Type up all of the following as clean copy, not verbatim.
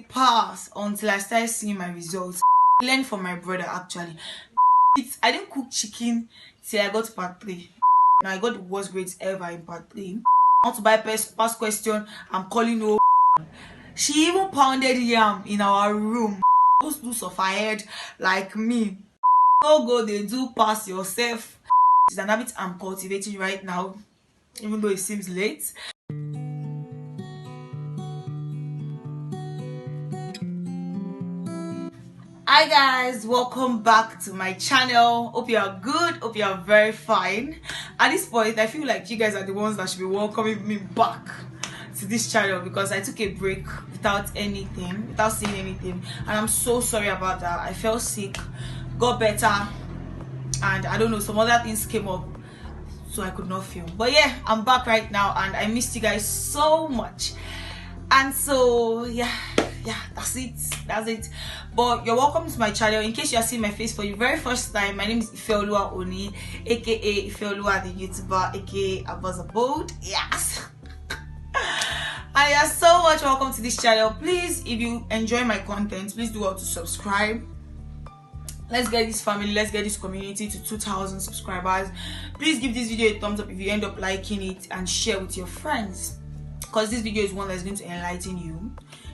pass until I started seeing my results. I learned from my brother actually. I didn't cook chicken till I got to part 3. Now I got the worst grades ever in part 3. I want to buy past question. I'm calling no. She even pounded yam in our room. Those do suffer head like me. No go, they do pass yourself. It's an habit I'm cultivating right now, even though it seems late. Hi guys, welcome back to my channel. Hope you are good, hope you are very fine. At this point I feel like you guys are the ones that should be welcoming me back to this channel, because I took a break without saying anything, and I'm so sorry about that. I felt sick, got better, and I don't know, some other things came up, so I could not film. But yeah, I'm back right now and I missed you guys so much. And so yeah, that's it. But you're welcome to my channel. In case you are seeing my face for the very first time, my name is Ifeoluwa Oni, aka Ifeoluwa the YouTuber, aka Abazabode. Yes. And you're so much welcome to this channel. Please, if you enjoy my content, please do well to subscribe. Let's get this family, let's get this community to 2,000 subscribers. Please give this video a thumbs up if you end up liking it, and share with your friends, because this video is one that's going to enlighten you.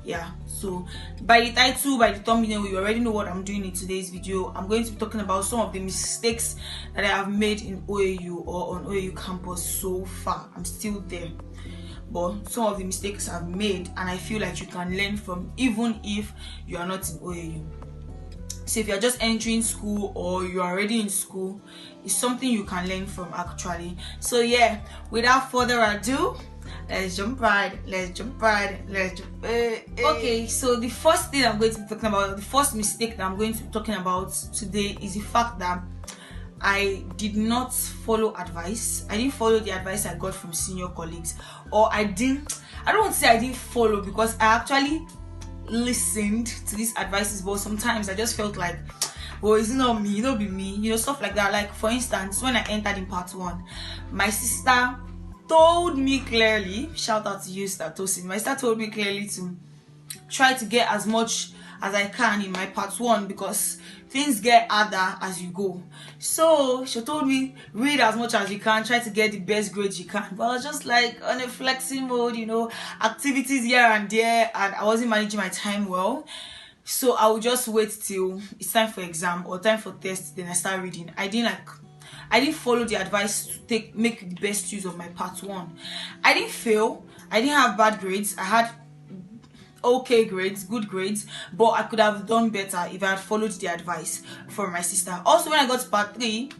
Yeah, so by the title, by the thumbnail, you already know what I'm doing in today's video. I'm going to be talking about some of the mistakes that I have made in OAU or on OAU campus so far. I'm still there, but some of the mistakes I've made, and I feel like you can learn from, even if you are not in OAU. So if you're just entering school or you're already in school, it's something you can learn from actually. So yeah, without further ado, let's jump right. Okay, so the first thing I'm going to be talking about, the first mistake that I'm going to be talking about today, is the fact that I did not follow advice. I didn't follow the advice I got from senior colleagues, or I don't want to say I didn't follow, because I actually listened to these advices, but sometimes I just felt like, well, it's not me, it'll be me, you know, stuff like that. Like for instance, when I entered in part 1, my sister told me clearly, shout out to you, Statosin, my sister told me clearly to try to get as much as I can in my part 1, because things get harder as you go. So she told me, read as much as you can, try to get the best grades you can. But I was just like on a flexing mode, you know, activities here and there, and I wasn't managing my time well. So I would just wait till it's time for exam or time for test, then I start reading. I didn't follow the advice to make the best use of my part 1. I didn't fail, I didn't have bad grades, I had okay grades, good grades, but I could have done better if I had followed the advice from my sister. Also, when I got to part 3,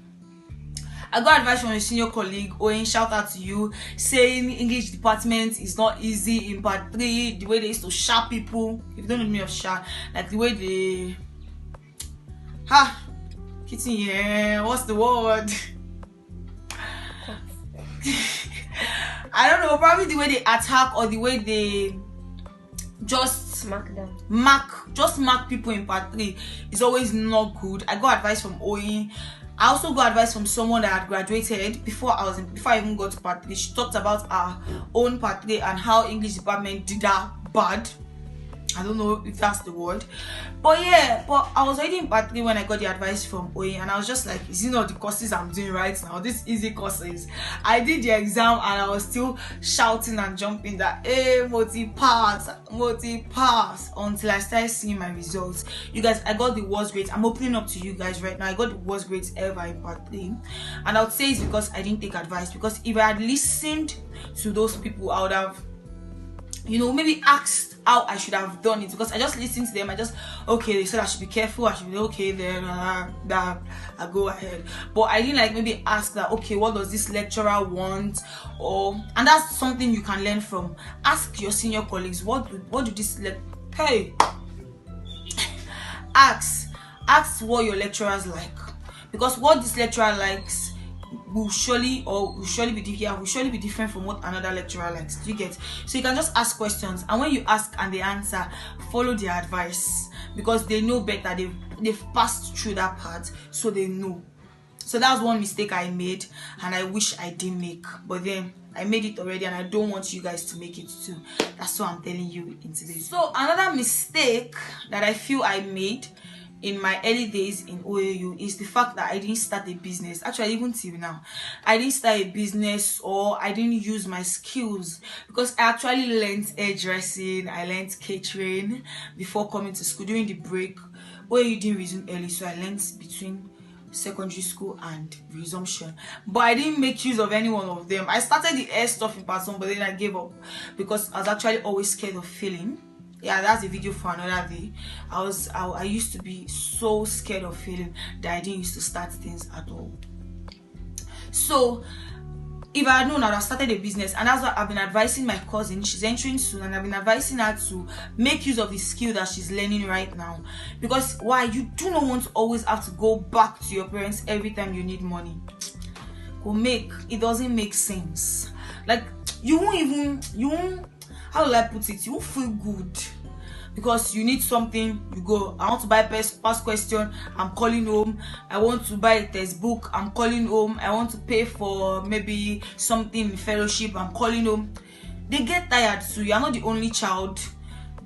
I got advice from a senior colleague, Owen, shout out to you, saying English department is not easy in part 3, the way they used to sharp people. If you don't know me of sharp, like the way they kitchen, yeah, what's the word? I don't know, probably the way they attack, or the way they just mark people in part 3 is always not good. I got advice from Owen. I also got advice from someone that had graduated before I even got to part 3. She talked about our own part 3 and how English department did that bad. I don't know if that's the word, but yeah, but I was already in part 3 when I got the advice from Oye, and I was just like, is it not the courses I'm doing right now, these easy courses? I did the exam and I was still shouting and jumping that, hey, multi pass, until I started seeing my results. You guys, I got the worst grades. I'm opening up to you guys right now. I got the worst grades ever in part 3, and I would say it's because I didn't take advice. Because if I had listened to those people, I would have, you know, maybe asked how I should have done it, because I just listened to them. Okay, they said I should be careful, I should be okay, then that I go ahead. But I didn't like maybe ask that, okay, what does this lecturer want? And that's something you can learn from. Ask your senior colleagues, what do this hey, ask what your lecturers like, because what this lecturer likes will surely be different from what another lecturer likes. Do you get? So you can just ask questions, and when you ask and they answer, follow their advice, because they know better. They've passed through that part, so they know. So that's one mistake I made, and I wish I didn't make, but then I made it already, and I don't want you guys to make it too. That's what I'm telling you in today's. So another mistake that I feel I made in my early days in OAU is the fact that I didn't start a business. Actually, even till now, I didn't start a business, or I didn't use my skills, because I actually learned hairdressing, I learned catering before coming to school. During the break, OAU didn't resume early, so I learned between secondary school and resumption, but I didn't make use of any one of them. I started the hair stuff in part 1, but then I gave up because I was actually always scared of failing. Yeah, that's a video for another day. I used to be so scared of failing that I didn't used to start things at all. So if I had known, I'd have started a business, and that's what I've been advising my cousin. She's entering soon, and I've been advising her to make use of the skill that she's learning right now. Because why? You do not want to always have to go back to your parents every time you need money. It doesn't make sense. Like, you won't, how will I put it? You won't feel good. Because you need something, you go, I want to buy past question, I'm calling home. I want to buy a textbook, I'm calling home. I want to pay for maybe something in fellowship, I'm calling home. They get tired, so you're not the only child.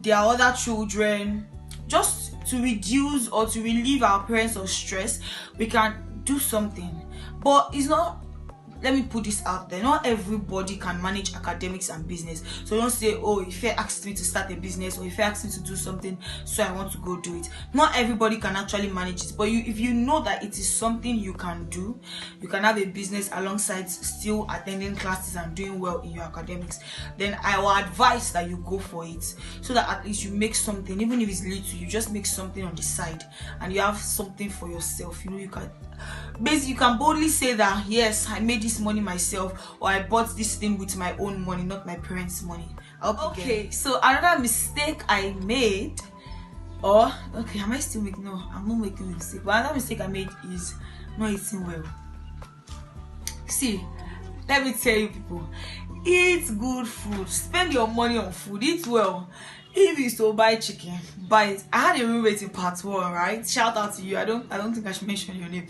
There are other children. Just to reduce or to relieve our parents of stress, we can do something. But it's not, let me put this out there, not everybody can manage academics and business. So don't say, oh, if you asked me to start a business, or if you asked me to do something, so I want to go do it. Not everybody can actually manage it, but if you know that it is something you can do, you can have a business alongside still attending classes and doing well in your academics, then I will advise that you go for it, so that at least you make something. Even if it's little, you just make something on the side and you have something for yourself. You know, you can basically, you can boldly say that, yes, I made this money myself, or I bought this thing with my own money, not my parents' money. Okay, so another mistake I made, am I still making? No, I'm not making a mistake. But another mistake I made is not eating well. See, let me tell you, people, eat good food, spend your money on food, eat well. If you to buy chicken, buy it. I had a roommate in part 1, right? Shout out to you. I don't think I should mention your name,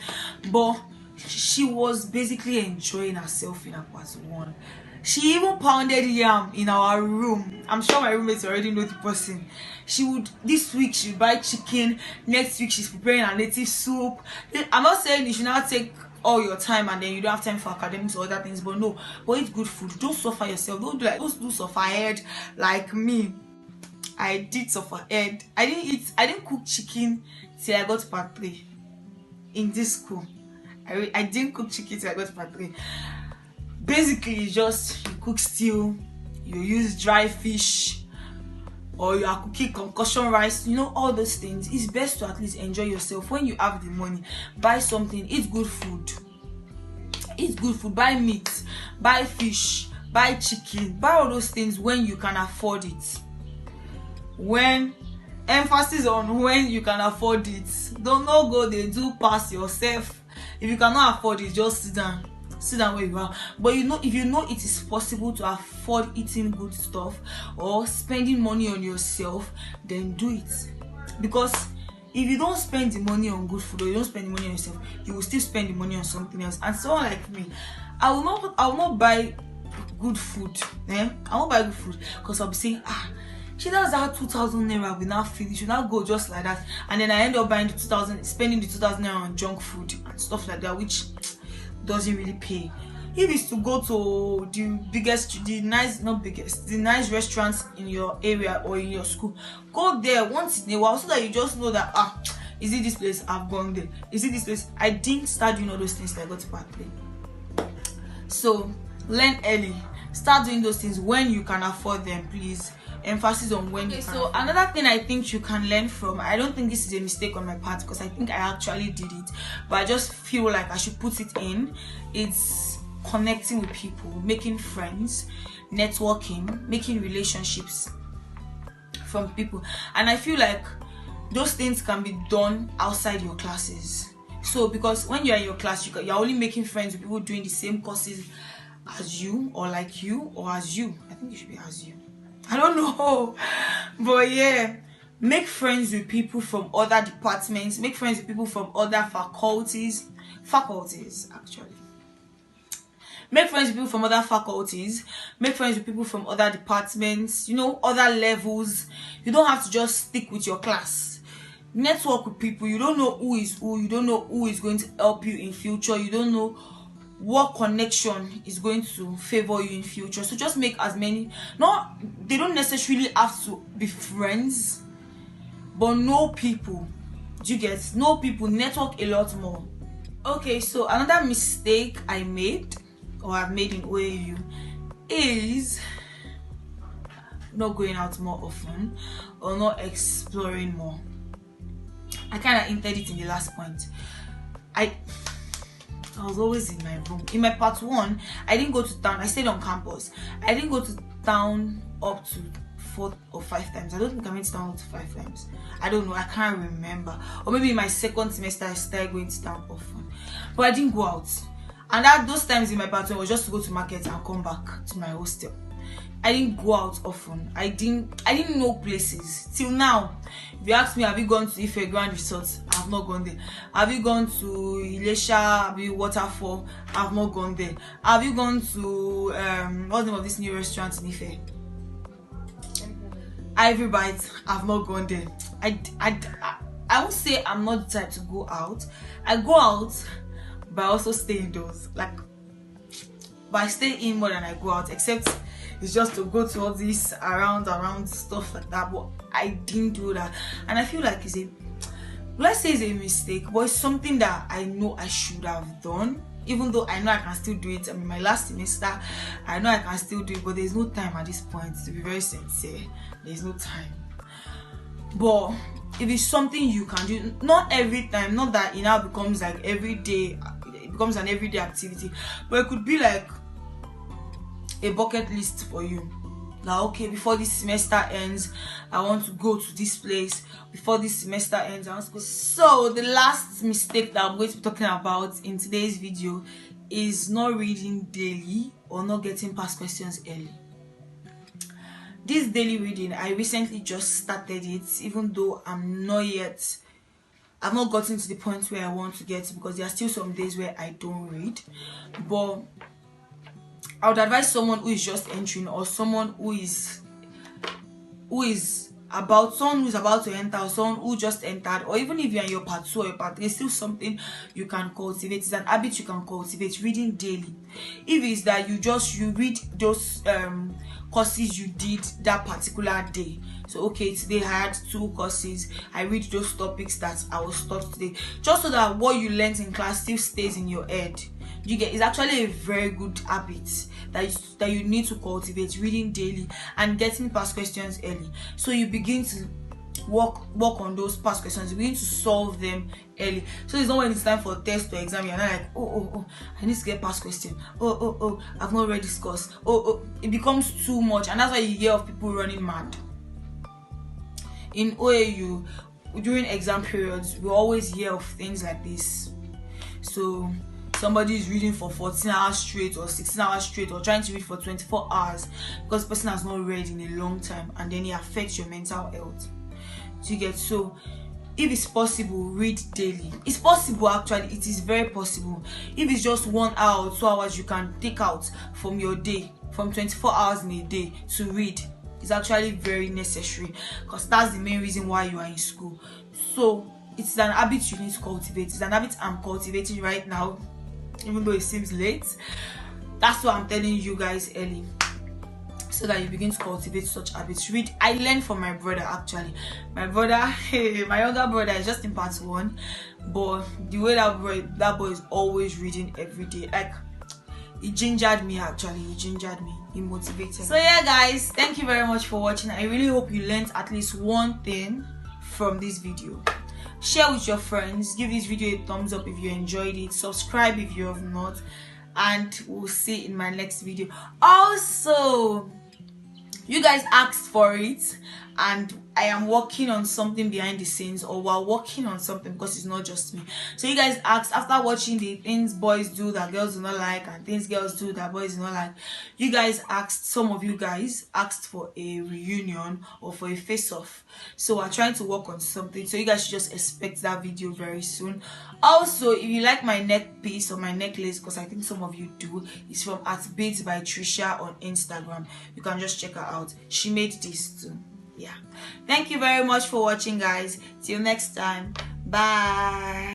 but she was basically enjoying herself in her part 1. She even pounded yam in our room. I'm sure my roommates already know the person. This week she would buy chicken, next week she's preparing a native soup. I'm not saying you should not take all your time and then you don't have time for academics or other things, but eat good food. Don't suffer yourself. Don't do suffer head like me. I did suffer head. I didn't cook chicken till I got part 3 in this school. I didn't cook chicken till I got part 3. Basically, you cook stew, you use dry fish, or you are cooking concussion rice. You know, all those things. It's best to at least enjoy yourself. When you have the money, buy something, eat good food. Eat good food, buy meat, buy fish, buy chicken, buy all those things when you can afford it. When emphasis on when you can afford it. Don't go they do pass yourself. If you cannot afford it, just sit down where you are. But if you know it is possible to afford eating good stuff or spending money on yourself, then do it. Because if you don't spend the money on good food, or you don't spend the money on yourself, you will still spend the money on something else. And someone like me, I will not buy good food. I won't buy good food because I'll be saying, she does that 2,000 naira will now finish, you now go just like that, and then I end up buying spending the 2,000 naira on junk food and stuff like that, which doesn't really pay. If it's to go to the nice restaurants in your area or in your school, go there once in a while, so that you just know that is it this place? I've gone there. Is it this place? I didn't start doing all those things till I got to part 3. So learn early. Start doing those things when you can afford them, please. Emphasis on when you can. So another thing I think you can learn from, I don't think this is a mistake on my part, because I think I actually did it, but I just feel like I should put it in. It's connecting with people, making friends, networking, making relationships from people. And I feel like those things can be done outside your classes. So because when you're in your class, you're only making friends with people doing the same courses as you, or like you, or as you. I think it should be as you. I don't know, but yeah, make friends with people from other departments, make friends with people from other faculties, faculties actually. Make friends with people from other faculties, make friends with people from other departments, you know, other levels. You don't have to just stick with your class. Network with people. You don't know who is who, you don't know who is going to help you in future, you don't know what connection is going to favor you in future. So just make as many, they don't necessarily have to be friends, but know people. Do you get? Know people, network a lot more. Okay, so another mistake I made or I've made in OAU is not going out more often or not exploring more. I kind of hinted it in the last point. I was always in my room. In my part 1, I didn't go to town. I stayed on campus. I didn't go to town up to 4 or 5 times. I don't think I went to town up to 5 times. I don't know. I can't remember. Or maybe in my second semester, I started going to town often. But I didn't go out. And those times in my part 1 was just to go to market and come back to my hostel. I didn't go out often. I didn't know places. Till now, if you ask me, have you gone to Ifeoluwa the YouTuber? I have not gone there. Have you gone to Ilesha, Waterfall? I have not gone there. Have you gone to what's the name of this new restaurant in Ife? Ivory Bite. I have not gone there. I won't say I'm not the type to go out. I go out, but I also stay indoors. But I stay in more than I go out, except it's just to go to all these around stuff like that. But I didn't do that, and I feel like let's say it's a mistake, but it's something that I know I should have done. Even though I know I can still do it. I mean, my last semester, I know I can still do it, but there's no time at this point. To be very sincere, there's no time. But if it's something you can do, not every time, not that it now becomes like every day, it becomes an everyday activity, but it could be like a bucket list for you. Now, okay, before this semester ends, I want to go to this place. Before this semester ends, I want to go. So the last mistake that I'm going to be talking about in today's video is not reading daily or not getting past questions early. This daily reading, I recently just started it, even though I've not gotten to the point where I want to get, because there are still some days where I don't read. But I would advise someone who is just entering, or someone who is about to enter, or someone who just entered, or even if you're in your part 2 or your part 3, it's still something you can cultivate. It's an habit you can cultivate, reading daily. If it's that you read those courses you did that particular day. So okay, today I had 2 courses, I read those topics that I was taught today, just so that what you learned in class still stays in your head. You get? It's actually a very good habit that you need to cultivate, reading daily and getting past questions early. So you begin to work on those past questions, you begin to solve them early. So it's not when it's time for a test or exam, you're not like, oh, I need to get past question. Oh, I've not read this course. Oh, it becomes too much, and that's why you hear of people running mad. In OAU, during exam periods, we always hear of things like this. So somebody is reading for 14 hours straight or 16 hours straight, or trying to read for 24 hours because the person has not read in a long time, and then it affects your mental health. Do you get? So if it's possible, read daily. It's possible, actually, it is very possible. If it's just 1 hour or 2 hours you can take out from your day, from 24 hours in a day, to read, it's actually very necessary, because that's the main reason why you are in school. So it's an habit you need to cultivate. It's an habit I'm cultivating right now, even though it seems late. That's what I'm telling you guys early, so that you begin to cultivate such habits. Read. I learned from my brother, actually. My brother, my younger brother, is just in part 1, but the way that boy is always reading every day, like, it gingered me, actually. It gingered me. It motivated. So yeah, guys, thank you very much for watching. I really hope you learned at least one thing from this video. Share with your friends. Give this video a thumbs up if you enjoyed it. Subscribe if you have not, and we'll see in my next video. Also, you guys asked for it, and I am working on something behind the scenes, or we're working on something, because it's not just me. So you guys asked, after watching the things boys do that girls do not like and things girls do that boys do not like, you guys asked, some of you guys asked for a reunion or for a face-off. So we're trying to work on something, so you guys should just expect that video very soon. Also, if you like my neck piece or my necklace, because I think some of you do, it's from @beads by Trisha on Instagram. You can just check her out. She made this too. Yeah, thank you very much for watching, guys. Till next time, bye.